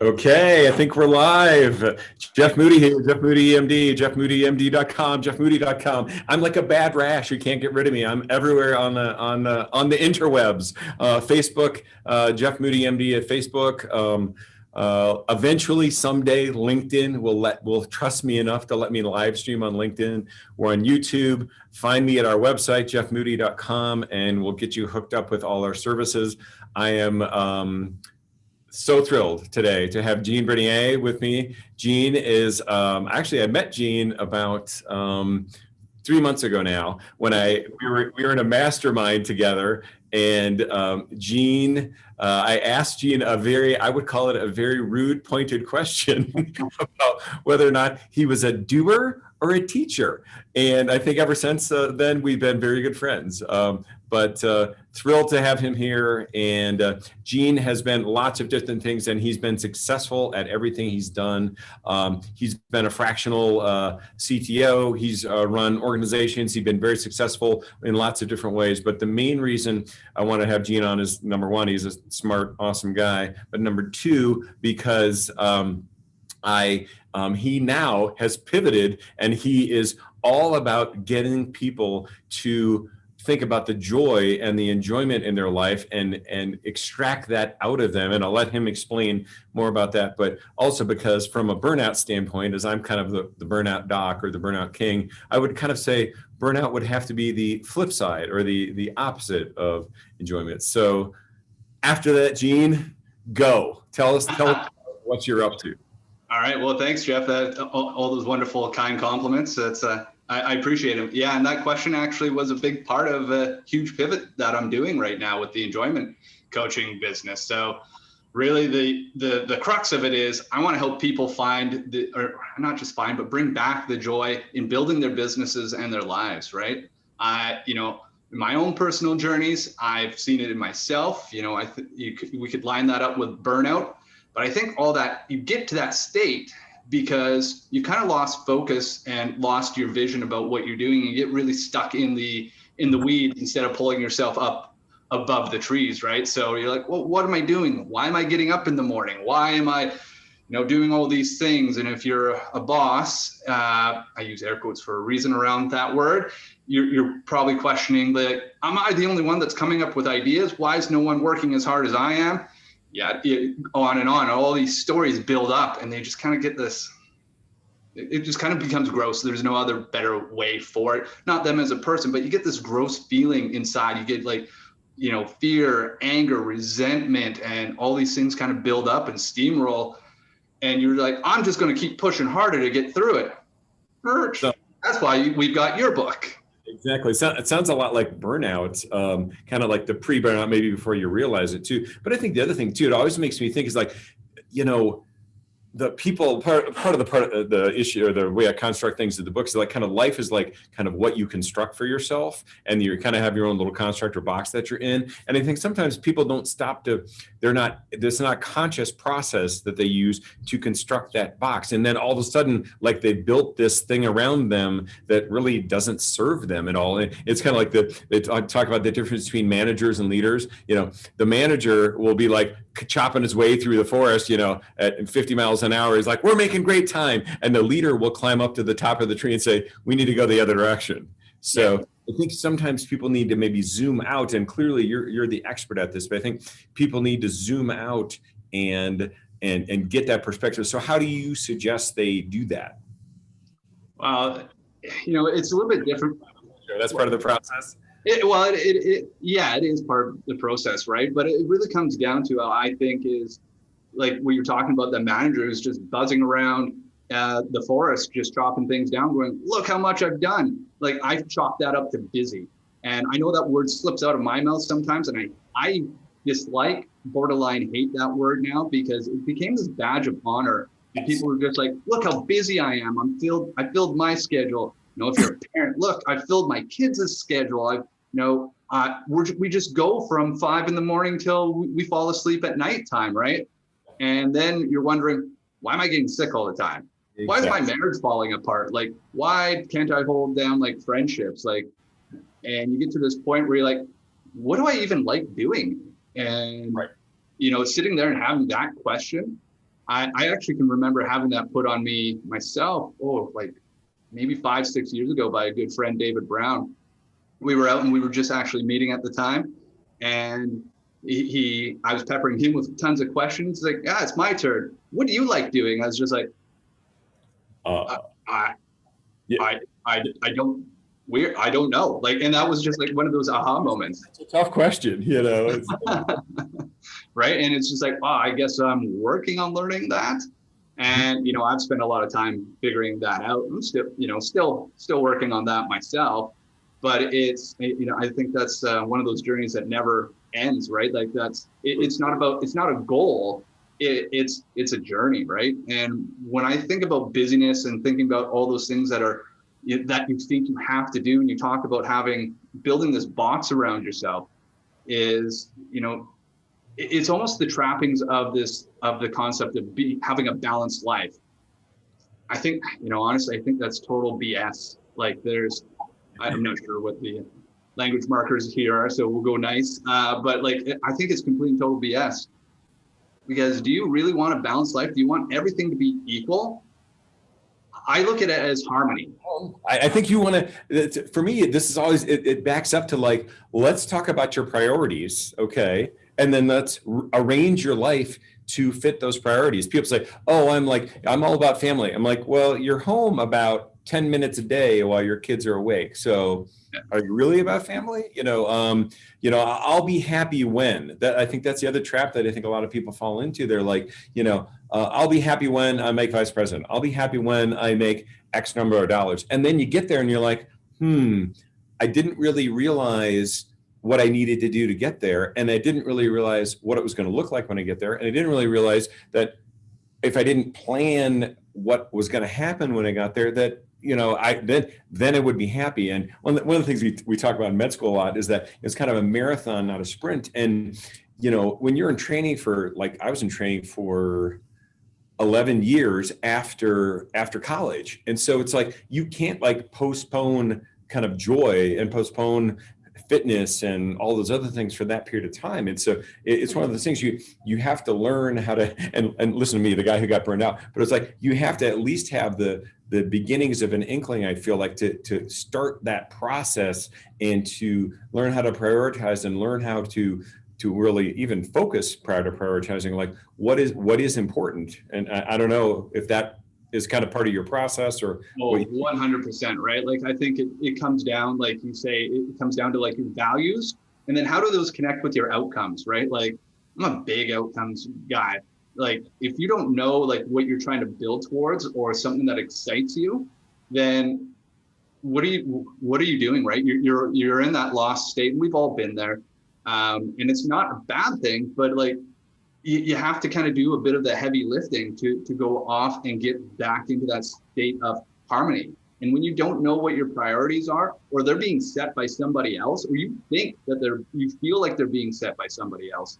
Okay, I think we're live. Jeff Moody here, Jeff Moody MD, jeffmoodymd.com, jeffmoody.com. I'm like a bad rash. You can't get rid of me. I'm everywhere on the interwebs. Facebook, Jeff Moody MD at Facebook. Eventually, someday, LinkedIn will trust me enough to let me live stream on LinkedIn. We're on YouTube. Find me at our website, jeffmoody.com, and we'll get you hooked up with all our services. I am so thrilled today to have Jean Bernier with me. Jean is actually, I met Jean about 3 months ago now when we were in a mastermind together, and Jean, I asked Jean I would call it a very rude, pointed question about whether or not he was a doer or a teacher. And I think ever since then, we've been very good friends. But thrilled to have him here. And Gene has been lots of different things, and he's been successful at everything he's done. He's been a fractional CTO. He's run organizations. He's been very successful in lots of different ways. But the main reason I want to have Gene on is, number one, he's a smart, awesome guy. But number two, because he now has pivoted, and he is all about getting people to think about the joy and the enjoyment in their life and extract that out of them. And I'll let him explain more about that. But also because from a burnout standpoint, as I'm kind of the burnout doc or the burnout king, I would kind of say burnout would have to be the flip side or the opposite of enjoyment. So after that, Gene, go. Tell us what you're up to. All right. Well, thanks, Jeff. All those wonderful, kind compliments. That's I appreciate it. Yeah, and that question actually was a big part of a huge pivot that I'm doing right now with the enjoyment coaching business. So, really, the crux of it is I want to help people find or not just find, but bring back the joy in building their businesses and their lives. Right. In my own personal journeys, I've seen it in myself. We could line that up with burnout. But I think all that you get to that state because you kind of lost focus and lost your vision about what you're doing. You get really stuck in the weeds instead of pulling yourself up above the trees, right? So you're like, well, what am I doing? Why am I getting up in the morning? Why am I, doing all these things? And if you're a boss, I use air quotes for a reason around that word, you're probably questioning am I the only one that's coming up with ideas? Why is no one working as hard as I am? Yeah, on and on. All these stories build up and they just kind of get this, it just kind of becomes gross. There's no other better way for it. Not them as a person, but you get this gross feeling inside. You get fear, anger, resentment, and all these things kind of build up and steamroll. And you're like, I'm just going to keep pushing harder to get through it. That's why we've got your book. Exactly. It sounds a lot like burnout, kind of like the pre-burnout, maybe before you realize it too. But I think the other thing too, it always makes me think is like, the people part of the issue or the way I construct things in the book is like kind of life is like kind of what you construct for yourself, and you kind of have your own little construct or box that you're in. And I think sometimes people don't stop there's not conscious process that they use to construct that box. And then all of a sudden, like they built this thing around them that really doesn't serve them at all. And it's kind of like they talk about the difference between managers and leaders. The manager will be like chopping his way through the forest, at 50 miles an hour. He's like, we're making great time. And the leader will climb up to the top of the tree and say, we need to go the other direction. So I think sometimes people need to maybe zoom out, and clearly you're the expert at this, but I think people need to zoom out and get that perspective. So how do you suggest they do that? Well, it's a little bit different. Sure, that's part of the process. It is part of the process, right? But it really comes down to, I think, is like what you're talking about, the manager who's just buzzing around the forest, just chopping things down, going, look how much I've done. Like I've chopped that up to busy. And I know that word slips out of my mouth sometimes. And I dislike, borderline hate that word now, because it became this badge of honor. And people are just like, look how busy I am. I filled my schedule. If you're a parent, look, I filled my kids' schedule. We just go from 5 a.m. till we fall asleep at nighttime, right? And then you're wondering, why am I getting sick all the time? Exactly. Why is my marriage falling apart? Like, why can't I hold down like friendships? And you get to this point where you're like, what do I even like doing? And, sitting there and having that question, I actually can remember having that put on me myself, like maybe 5-6 years ago by a good friend, David Brown. We were out and we were just actually meeting at the time. And I was peppering him with tons of questions. He's like, yeah, it's my turn. What do you like doing? I was just like, I don't know. Like, and that was just like one of those aha moments. It's a tough question, Right. And it's just like, I guess I'm working on learning that. And, I've spent a lot of time figuring that out. I'm still working on that myself. But it's, I think that's one of those journeys that never ends, right? Like it's not a goal. It's a journey, right? And when I think about busyness and thinking about all those things that you think you have to do, and you talk about building this box around yourself, is, it's almost the trappings of the concept of having a balanced life. I think, honestly, I think that's total BS. Like I'm not sure what the language markers here are, so we'll go nice. But I think it's complete and total BS. Because do you really want a balanced life? Do you want everything to be equal? I look at it as harmony. I think you want to, for me, this is always, it backs up to let's talk about your priorities, okay? And then let's arrange your life to fit those priorities. People say, I'm all about family. I'm like, well, you're home about 10 minutes a day while your kids are awake. So are you really about family? I'll be happy when. I think that's the other trap that I think a lot of people fall into. They're like, I'll be happy when I make vice president. I'll be happy when I make X number of dollars. And then you get there and you're like, I didn't really realize what I needed to do to get there. And I didn't really realize what it was going to look like when I get there. And I didn't really realize that if I didn't plan what was going to happen when I got there, that then I would be happy. And one of the things we talk about in med school a lot is that it's kind of a marathon, not a sprint. And when you're in training I was in training for 11 years after college, and so it's like you can't postpone kind of joy and postpone fitness and all those other things for that period of time. And so it's one of those things you have to learn how to, and listen to me, the guy who got burned out, but it's like, you have to at least have the beginnings of an inkling, I feel like, to start that process and to learn how to prioritize and learn how to really even focus prior to prioritizing, what is important. And I don't know if that is kind of part of your process or 100%, right? I think it comes down, like you say, it comes down to your values, and then how do those connect with your outcomes, right? I'm a big outcomes guy. If you don't know what you're trying to build towards or something that excites you, then what are you doing, right? You're in that lost state, and we've all been there. And it's not a bad thing, but you have to kind of do a bit of the heavy lifting to go off and get back into that state of harmony. And when you don't know what your priorities are, or they're being set by somebody else, or you think that you feel like they're being set by somebody else,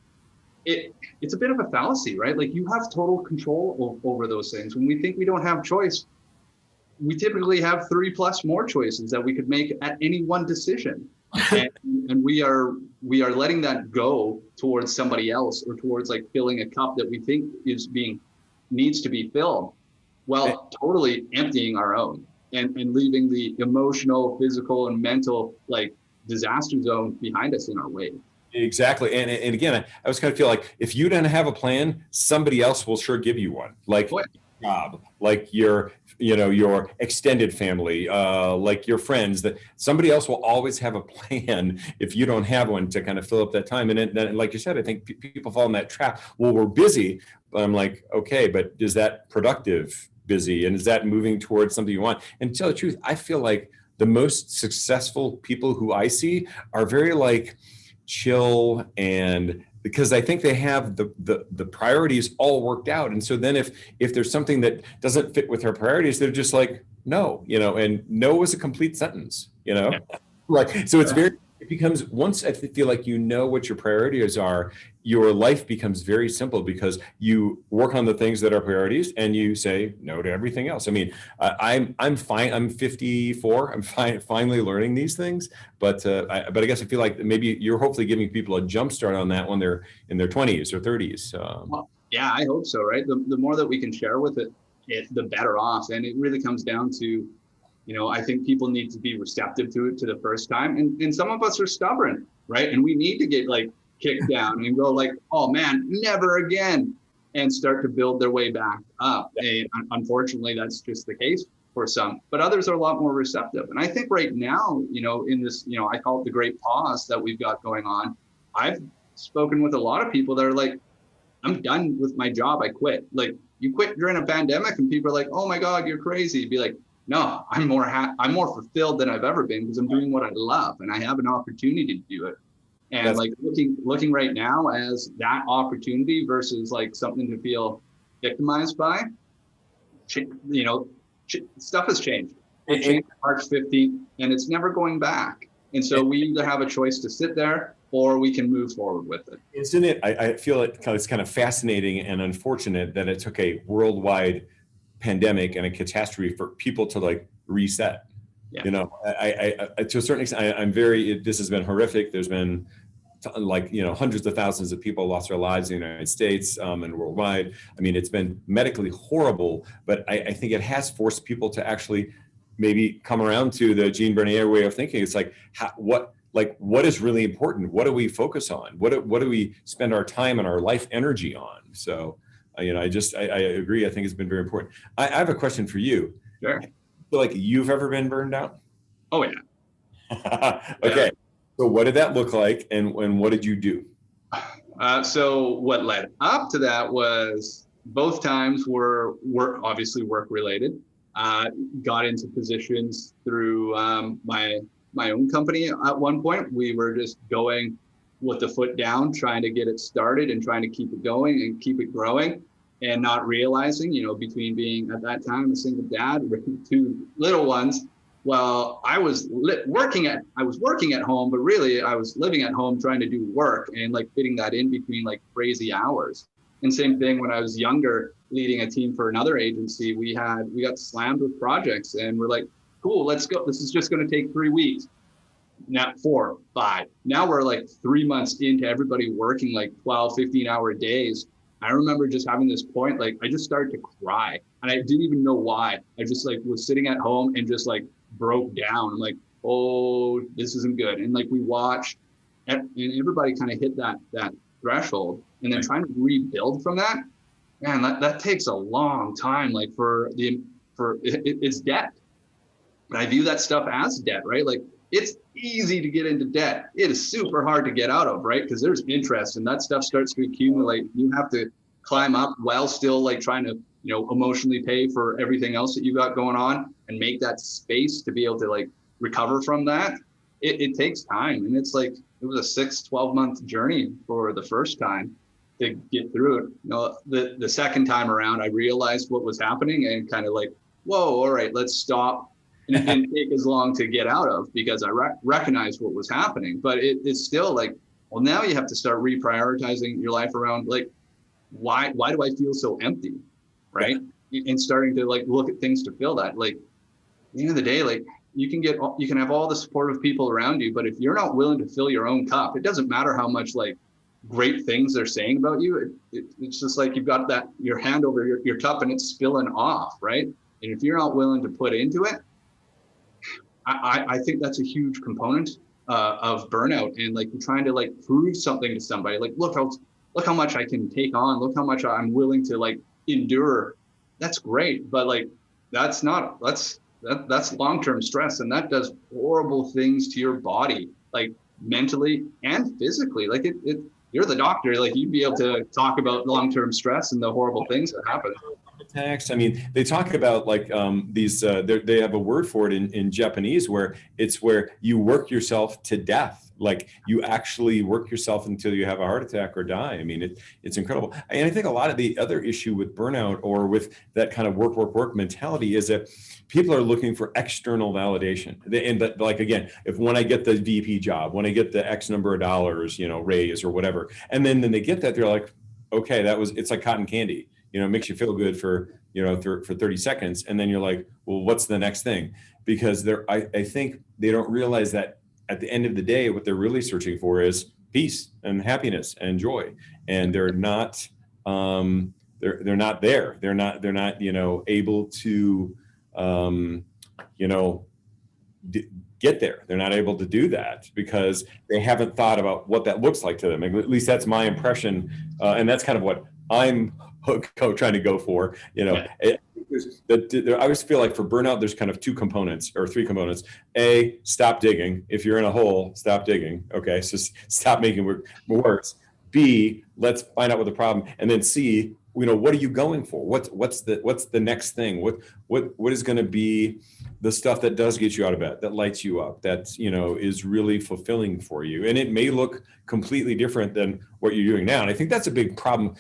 it's a bit of a fallacy, right? You have total control over those things. When we think we don't have choice, we typically have 3+ more choices that we could make at any one decision. And we are letting that go towards somebody else, or towards filling a cup that we think needs to be filled, while totally emptying our own and leaving the emotional, physical, and mental disaster zone behind us in our way. Exactly. And again, I always kind of feel like if you don't have a plan, somebody else will sure give you one. Job, your extended family, your friends, that somebody else will always have a plan if you don't have one to kind of fill up that time. And then, like you said, I think people fall in that trap. Well, we're busy, but I'm like, okay, but is that productive busy? And is that moving towards something you want? And to tell the truth, I feel like the most successful people who I see are very chill, and because I think they have the priorities all worked out. And so then if there's something that doesn't fit with their priorities, they're just no, and no is a complete sentence, Yeah. So it becomes, once I feel like what your priorities are, your life becomes very simple, because you work on the things that are priorities and you say no to everything else. I mean, I'm fine. I'm 54. I'm finally learning these things, but I guess I feel like maybe you're hopefully giving people a jump start on that when they're in their 20s or 30s. Yeah, I hope so, right? The more that we can share with it, the better off. And it really comes down to, I think people need to be receptive to it to the first time. And some of us are stubborn, right? And we need to get like kicked down and go like, oh man, never again, and start to build their way back up. And unfortunately, that's just the case for some, but others are a lot more receptive. And I think right now, in this, I call it the great pause that we've got going on. I've spoken with a lot of people that are like, I'm done with my job. I quit. Like, you quit during a pandemic and people are like, oh my God, you're crazy. You'd be like, no, I'm more fulfilled than I've ever been because I'm doing what I love and I have an opportunity to do it. And like looking right now as that opportunity versus like something to feel victimized by, stuff has changed. It changed March 15th and it's never going back. And so we either have a choice to sit there or we can move forward with it. Isn't it? I feel it's kind of fascinating and unfortunate that it took a worldwide pandemic and a catastrophe for people to like reset. Yeah. I to a certain extent, this has been horrific. There's been hundreds of thousands of people lost their lives in the United States and worldwide. I mean, it's been medically horrible, but I think it has forced people to actually maybe come around to the Jean Bernier way of thinking. It's like, what is really important? What do we focus on? What do we spend our time and our life energy on? So, I agree. I think it's been very important. I have a question for you. Sure. Feel like you've ever been burned out? Oh yeah. Okay. Yeah. So what did that look like, and what did you do? So what led up to that was both times were obviously work related. Got into positions through my own company at one point. We were just going with the foot down, trying to get it started and trying to keep it going and keep it growing, and not realizing, between being at that time a single dad with two little ones, well, I was working at home, but really I was living at home trying to do work and like fitting that in between like crazy hours. And same thing when I was younger, leading a team for another agency, we got slammed with projects and we're like, cool, let's go. This is just going to take 3 weeks. Now 4, 5. Now we're like 3 months into everybody working like 12, 15-hour days. I remember just having this point, like I just started to cry and I didn't even know why. I just like was sitting at home and just like broke down. I'm like, oh, this isn't good. And like we watched and everybody kind of hit that threshold, and then trying to rebuild from that, man, that takes a long time. Like it's debt. But I view that stuff as debt, right? Like it's easy to get into debt. It is super hard to get out of, right? Because there's interest and that stuff starts to accumulate. You have to climb up while still like trying to, emotionally pay for everything else that you got going on and make that space to be able to like recover from that. It takes time. And it's like, it was a 6-12 month journey for the first time to get through it. The second time around, I realized what was happening and kind of like, whoa, all right, let's stop. And it didn't take as long to get out of because I recognized what was happening. But it's still like, well, now you have to start reprioritizing your life around like, why do I feel so empty, right? And starting to like look at things to fill that. Like at the end of the day, like you can have all the supportive people around you, but if you're not willing to fill your own cup, it doesn't matter how much like great things they're saying about you. It's just like you've got your hand over your cup and it's spilling off, right? And if you're not willing to put into it, I think that's a huge component of burnout, and like you're trying to like prove something to somebody. Like, look how much I can take on. Look how much I'm willing to like endure. That's great, but like that's long-term stress, and that does horrible things to your body, like mentally and physically. Like you're the doctor, like you'd be able to talk about long-term stress and the horrible things that happen. Attacks. I mean, they talk about like these. They have a word for it in Japanese, where you work yourself to death. Like you actually work yourself until you have a heart attack or die. I mean, it's incredible. And I think a lot of the other issue with burnout or with that kind of work mentality is that people are looking for external validation. But like, again, when I get the VP job, when I get the X number of dollars, raise or whatever, and then they get that, they're like, okay, it's like cotton candy. It makes you feel good for 30 seconds. And then you're like, well, what's the next thing? Because I think they don't realize that at the end of the day, what they're really searching for is peace and happiness and joy. And they're not they're not there. They're not, you know, able to, you know, get there. They're not able to do that because they haven't thought about what that looks like to them. At least that's my impression. And that's kind of what I'm trying to go for, you know. Yeah. I always feel like for burnout, there's kind of two components or three components. A, stop digging. If you're in a hole, stop digging. Okay, so stop making it worse. B, let's find out what the problem. And then C, you know, what are you going for? What's the next thing? What is going to be the stuff that does get you out of bed, that lights you up, that, you know, is really fulfilling for you? And it may look completely different than what you're doing now. And I think that's a big problem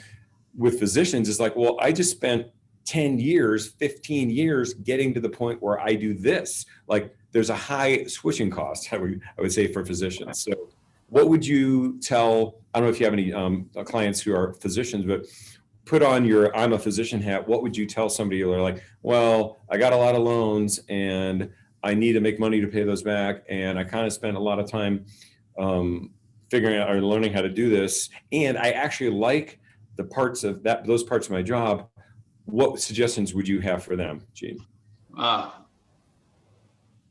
with physicians. Is like, well, I just spent 10 years, 15 years getting to the point where I do this. Like, there's a high switching cost, I would say, for physicians. So what would you tell, I don't know if you have any clients who are physicians, but put on your I'm a physician hat, what would you tell somebody who are like, well, I got a lot of loans and I need to make money to pay those back, and I kind of spent a lot of time figuring out or learning how to do this, and I actually like the parts of that, those parts of my job. What suggestions would you have for them, Gene?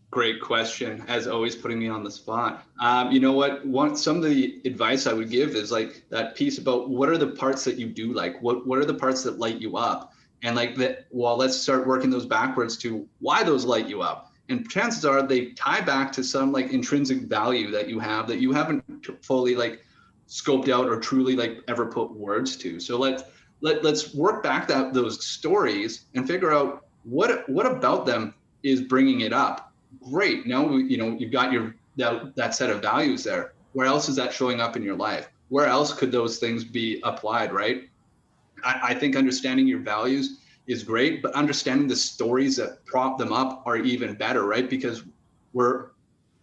Great question. As always, putting me on the spot. You know what? Some of the advice I would give is like that piece about what are the parts that you do like? What are the parts that light you up? And like that, well, let's start working those backwards to why those light you up. And chances are they tie back to some like intrinsic value that you have that you haven't fully like scoped out or truly like ever put words to. So let's work back those stories and figure out what about them is bringing it up. Great. Now, you know, you've got that set of values there. Where else is that showing up in your life? Where else could those things be applied, right? I think understanding your values is great, but understanding the stories that prop them up are even better, right? Because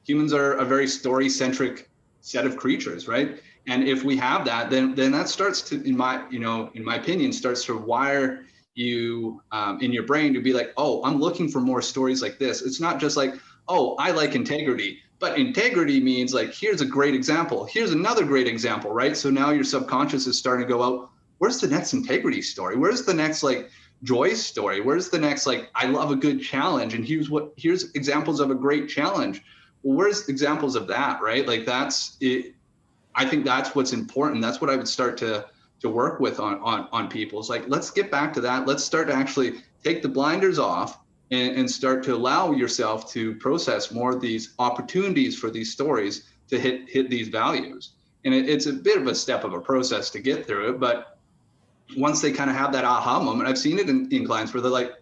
humans are a very story-centric set of creatures, right? And if we have that, then that starts to, in my opinion, starts to wire you in your brain to be like, oh, I'm looking for more stories like this. It's not just like, oh, I like integrity, but integrity means like, here's a great example. Here's another great example, right? So now your subconscious is starting to go out, where's the next integrity story? Where's the next like joy story? Where's the next, like, I love a good challenge. And here's examples of a great challenge. Well, where's examples of that, right? Like that's it. I think that's what's important. That's what I would start to work with on people. It's like, let's get back to that. Let's start to actually take the blinders off and start to allow yourself to process more of these opportunities for these stories to hit these values. And it's a bit of a step of a process to get through it. But once they kind of have that aha moment, I've seen it in clients where they're like,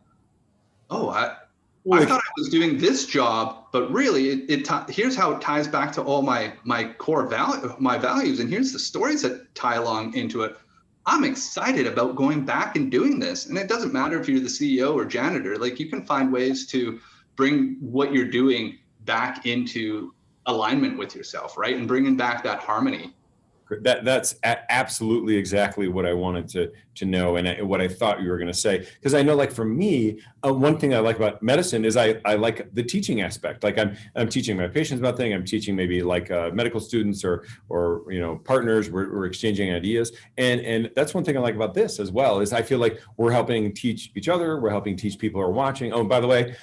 oh, I thought I was doing this job, but really here's how it ties back to all my core values. And here's the stories that tie along into it. I'm excited about going back and doing this. And it doesn't matter if you're the CEO or janitor, like you can find ways to bring what you're doing back into alignment with yourself, right? And bringing back that harmony. That's absolutely exactly what I wanted to know, and what I thought you were going to say. Because I know, like for me, one thing I like about medicine is I like the teaching aspect. Like I'm teaching my patients about things. I'm teaching maybe like medical students or you know, partners. We're exchanging ideas, and that's one thing I like about this as well. Is I feel like we're helping teach each other. We're helping teach people who are watching. Oh, by the way,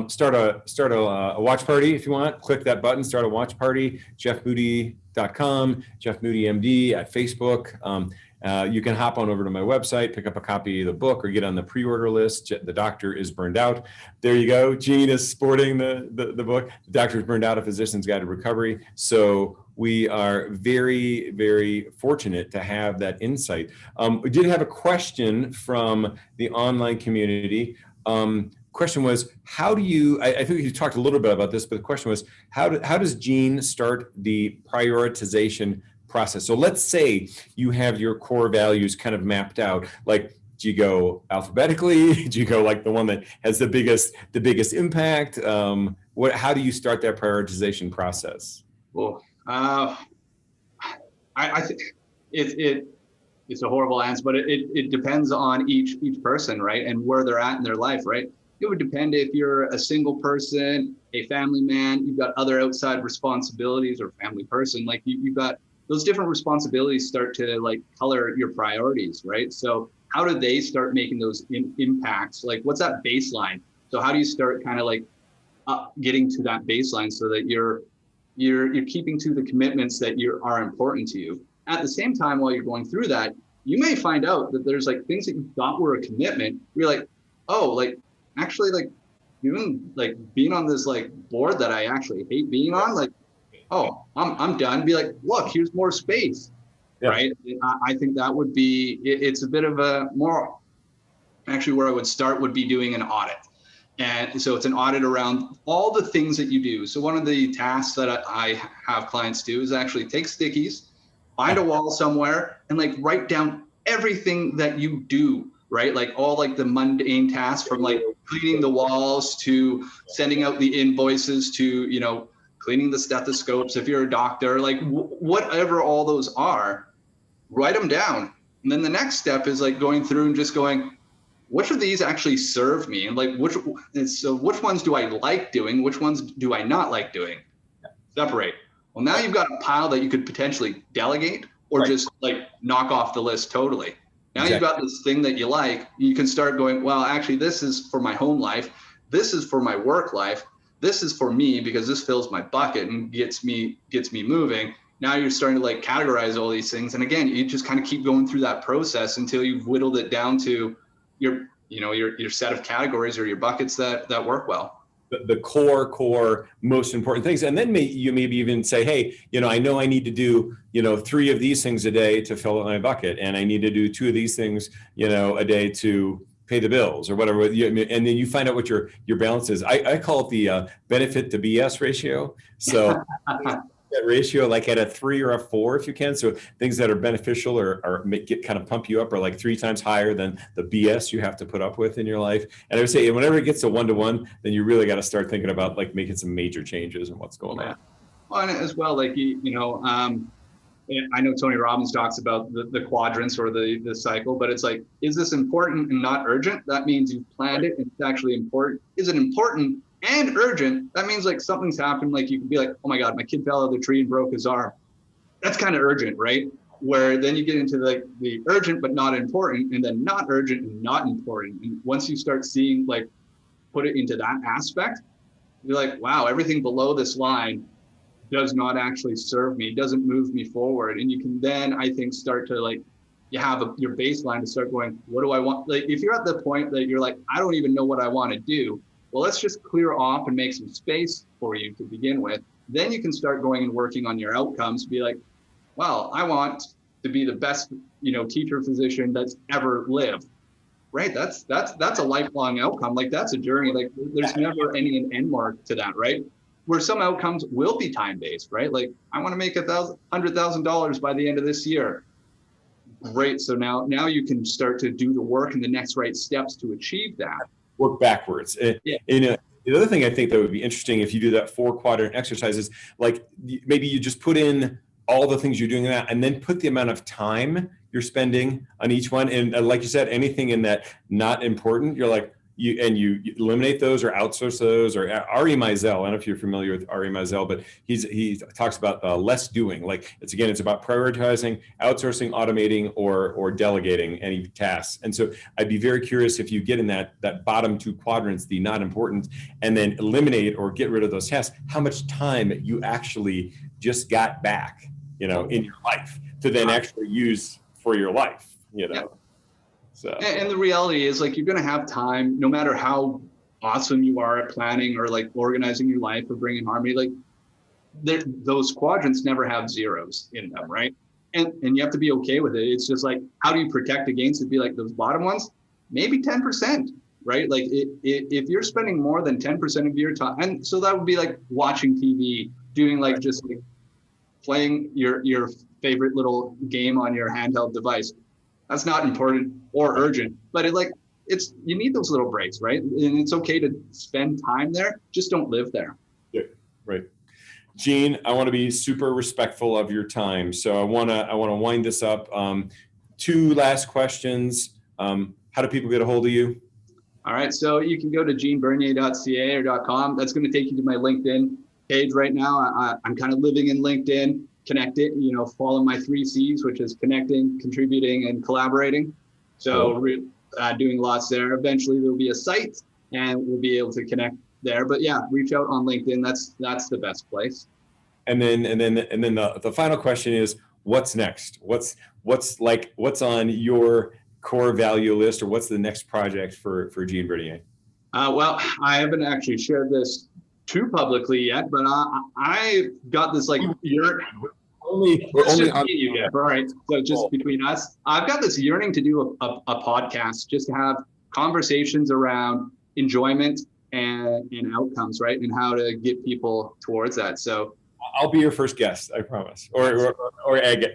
start a watch party if you want. Click that button. Start a watch party. JeffMoody.com, Jeff Moody MD at Facebook. You can hop on over to my website, pick up a copy of the book, or get on the pre-order list. The Doctor is Burned Out. There you go. Gene is sporting the book. The Doctor is Burned Out, A Physician's Guide to Recovery. So we are very, very fortunate to have that insight. We did have a question from the online community. Question was, how do you, I think you talked a little bit about this, but the question was, how does Gene start the prioritization process? So let's say you have your core values kind of mapped out. Like, do you go alphabetically? Do you go like the one that has the biggest impact? How do you start that prioritization process? Well, I think it's a horrible answer, but it depends on each person, right? And where they're at in their life, right? It would depend if you're a single person, a family man, you've got other outside responsibilities, or family person, like you've got those different responsibilities start to like color your priorities, right? So how do they start making those impacts? Like, what's that baseline? So how do you start kind of like getting to that baseline so that you're keeping to the commitments that are important to you? At the same time, while you're going through that, you may find out that there's like things that you thought were a commitment. You're like, oh, like actually, like even like being on this like board that I actually hate being on, like, oh, I'm done. Be like, look, here's more space, right? I think that would be, it's a bit of a more, actually where I would start would be doing an audit. And so it's an audit around all the things that you do. So one of the tasks that I have clients do is actually take stickies, find a wall somewhere, and like write down everything that you do, right? Like all like the mundane tasks, from like cleaning the walls to sending out the invoices to, you know, cleaning the stethoscopes if you're a doctor, like whatever all those are, write them down. And then the next step is like going through and just going, which of these actually serve me? And like, which ones do I like doing? Which ones do I not like doing? Separate. Well, now you've got a pile that you could potentially delegate or just like knock off the list totally. Now you've got this thing that you like, you can start going, well, actually, this is for my home life. This is for my work life. This is for me because this fills my bucket and gets me moving. Now you're starting to like categorize all these things. And again, you just kind of keep going through that process until you've whittled it down to your set of categories or your buckets that work well. The core most important things. And then you maybe even say, hey, I know I need to do 3 of these things a day to fill up my bucket, and I need to do 2 of these things a day to pay the bills or whatever. And then you find out what your balance is. I call it the benefit to BS ratio. So that ratio like at a 3 or a 4 if you can. So things that are beneficial or kind of pump you up are like 3 times higher than the BS you have to put up with in your life. And I would say whenever it gets to 1-to-1, then you really got to start thinking about like making some major changes and what's going on. Well, and as well, like, I know Tony Robbins talks about the quadrants or the cycle, but it's like, is this important and not urgent? That means you've planned it and it's actually important. Is it important and urgent? That means like something's happened. Like you could be like, oh my God, my kid fell out of the tree and broke his arm. That's kind of urgent, right? Where then you get into like the urgent but not important, and then not urgent and not important. And once you start seeing like put it into that aspect, you're like, wow, everything below this line does not actually serve me, doesn't move me forward. And you can then, I think, start to like, you have your baseline to start going, what do I want? Like if you're at the point that you're like, I don't even know what I want to do, well, let's just clear off and make some space for you to begin with. Then you can start going and working on your outcomes. Be like, well, I want to be the best, teacher physician that's ever lived. Right? That's a lifelong outcome. Like that's a journey. Like there's never any end mark to that, right? Where some outcomes will be time-based, right? Like I want to make $100,000 by the end of this year. Great. So now you can start to do the work and the next right steps to achieve that. Work backwards. The other thing I think that would be interesting if you do that 4-quadrant exercise is like maybe you just put in all the things you're doing in that and then put the amount of time you're spending on each one. And like you said, anything in that not important, you're like, you eliminate those or outsource those. Or Ari Meisel, I don't know if you're familiar with Ari Meisel, but he talks about less doing. Like it's about prioritizing, outsourcing, automating, or delegating any tasks. And so I'd be very curious if you get in that bottom 2 quadrants, the not important, and then eliminate or get rid of those tasks, how much time you actually just got back, in your life to then actually use for your life, Yeah. So. And the reality is like, you're going to have time, no matter how awesome you are at planning or like organizing your life or bringing harmony, like those quadrants never have zeros in them. Right. And you have to be okay with it. It's just like, how do you protect against it? Be like those bottom ones, maybe 10%, right? Like if you're spending more than 10% of your time, and so that would be like watching TV, doing like just like playing your favorite little game on your handheld device. That's not important or urgent, but you need those little breaks, right? And it's okay to spend time there. Just don't live there. Yeah, right. Gene, I want to be super respectful of your time. So I want to wind this up. 2 last questions. How do people get a hold of you? All right. So you can go to genebernier.ca or .com. That's going to take you to my LinkedIn page right now. I'm kind of living in LinkedIn. connect it, follow my 3 C's, which is connecting, contributing, and collaborating. So doing lots there. Eventually there'll be a site and we'll be able to connect there. But yeah, reach out on LinkedIn. That's the best place. And then the final question is, what's next? What's on your core value list, or what's the next project for Jean Bernier? Well, I haven't actually shared this too publicly yet, but I got this like yearning. We're only on you, Jeff. All right. So just between us, I've got this yearning to do a podcast, just to have conversations around enjoyment and outcomes, right? And how to get people towards that. So I'll be your first guest, I promise. Or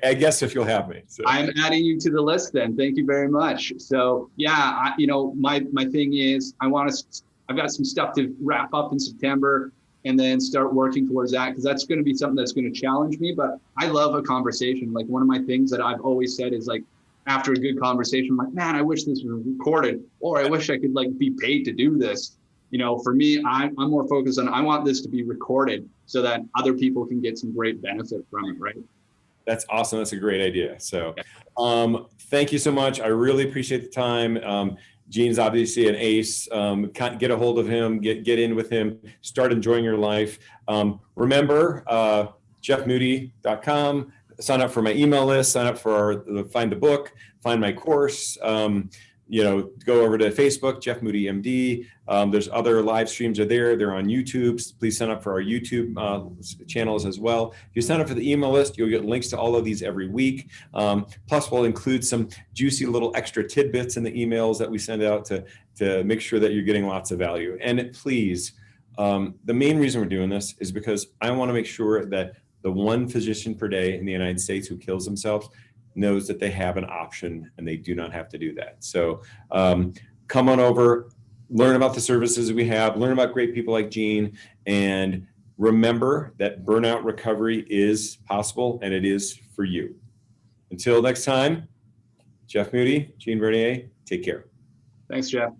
I guess if you'll have me. So. I'm adding you to the list then. Thank you very much. So yeah, my thing is I've got some stuff to wrap up in September and then start working towards that, because that's going to be something that's going to challenge me. But I love a conversation. Like, one of my things that I've always said is, like, after a good conversation, I'm like, man, I wish this was recorded, or I wish I could like be paid to do this. For me, I'm more focused on, I want this to be recorded so that other people can get some great benefit from it, right? That's awesome. That's a great idea. So thank you so much. I really appreciate the time. Gene's obviously an ace. Get a hold of him, get in with him, start enjoying your life. Remember, jeffmoody.com, sign up for my email list, sign up for find the book, find my course. Go over to Facebook, Jeff Moody MD. There's other live streams are there. They're on YouTube. Please sign up for our YouTube channels as well. If you sign up for the email list, you'll get links to all of these every week. Plus, we'll include some juicy little extra tidbits in the emails that we send out to make sure that you're getting lots of value. And please, the main reason we're doing this is because I want to make sure that the one physician per day in the United States who kills themselves knows that they have an option and they do not have to do that. So come on over, learn about the services we have, learn about great people like Gene, and remember that burnout recovery is possible and it is for you. Until next time, Jeff Moody, Jean Bernier, take care. Thanks, Jeff.